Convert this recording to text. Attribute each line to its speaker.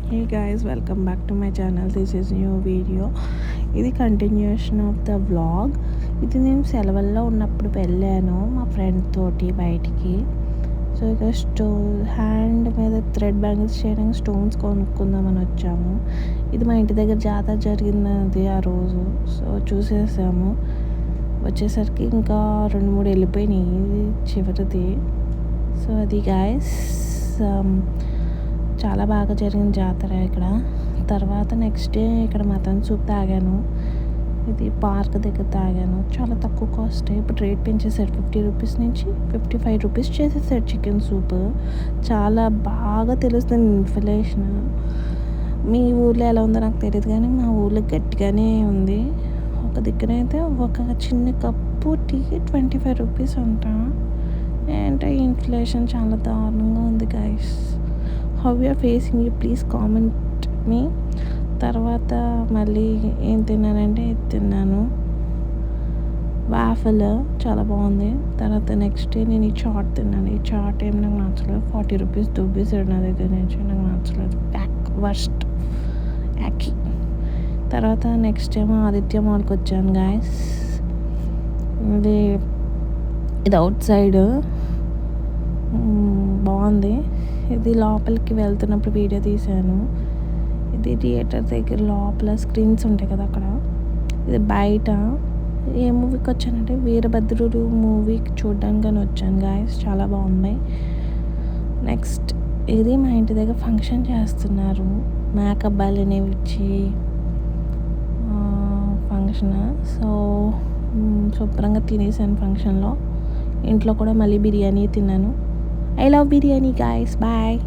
Speaker 1: Hey guys, welcome back to my channel. This is new video. ఇది continuation of the vlog. ఇది నేను సెలవుల్లో ఉన్నప్పుడు వెళ్ళాను మా ఫ్రెండ్ తోటి బయటికి. సో ఇక హ్యాండ్ మీద థ్రెడ్ బ్యాంగిల్స్ చేయడానికి స్టోన్స్ కొనుక్కుందామని వచ్చాము. ఇది మా ఇంటి దగ్గర జాతర జరిగింది ఆ రోజు. సో చూసేసాము. వచ్చేసరికి ఇంకా 2-3 వెళ్ళిపోయినాయి చివరిది. సో అది గాయస్ చాలా బాగా జరిగిన జాతర ఇక్కడ. తర్వాత నెక్స్ట్ డే ఇక్కడ మటన్ సూప్ తాగాను. ఇది పార్క్ దగ్గర తాగాను. చాలా తక్కువ కాస్ట్. ఇప్పుడు రేట్ పెంచేసాడు. 50 రూపీస్ నుంచి 55 రూపీస్ చేసేసాడు చికెన్ సూప్. చాలా బాగా తెలుస్తుంది ఇన్ఫ్లేషన్. మీ ఊర్లో ఎలా ఉందో నాకు తెలియదు కానీ మా ఊర్లో గట్టిగానే ఉంది. ఒక దగ్గరైతే ఒక చిన్న కప్పు టీ 25 రూపీస్ అంట. అంటే ఇన్ఫ్లేషన్ చాలా దారుణంగా ఉంది guys. How you are facing you please comment me. తర్వాత మళ్ళీ ఏం తిన్నానంటే ఇది తిన్నాను, వాఫల్ చాలా బాగుంది. తర్వాత నెక్స్ట్ డే నేను ఈ చాట్ తిన్నాను. ఈ చాట్ ఏం నాకు నచ్చలేదు. 40 రూపీస్ దుబ్బేసాడు నా దగ్గర నుంచి. నాకు నచ్చలేదు. వర్స్ట్ యాకి. తర్వాత నెక్స్ట్ ఏమో ఆదిత్య మాల్కి వచ్చాను గాయస్. ఇది అవుట్ సైడ్ బాగుంది. ఇది లోపలికి వెళ్తున్నప్పుడు వీడియో తీశాను. ఇది థియేటర్ దగ్గర లోపల స్క్రీన్స్ ఉంటాయి కదా అక్కడ. ఇది బయట. ఏ మూవీకి వచ్చానంటే వీరభద్రుడు మూవీకి చూడడానికి వచ్చాను గాయస్. చాలా బాగున్నాయి. నెక్స్ట్ ఇది మా ఇంటి దగ్గర ఫంక్షన్ చేస్తున్నారు. మేకప్ అనేవి ఇచ్చి ఫంక్షన్. సో శుభ్రంగా తినేసాను ఫంక్షన్లో. ఇంట్లో కూడా మళ్ళీ బిర్యానీ తిన్నాను. I love biryani guys. Bye.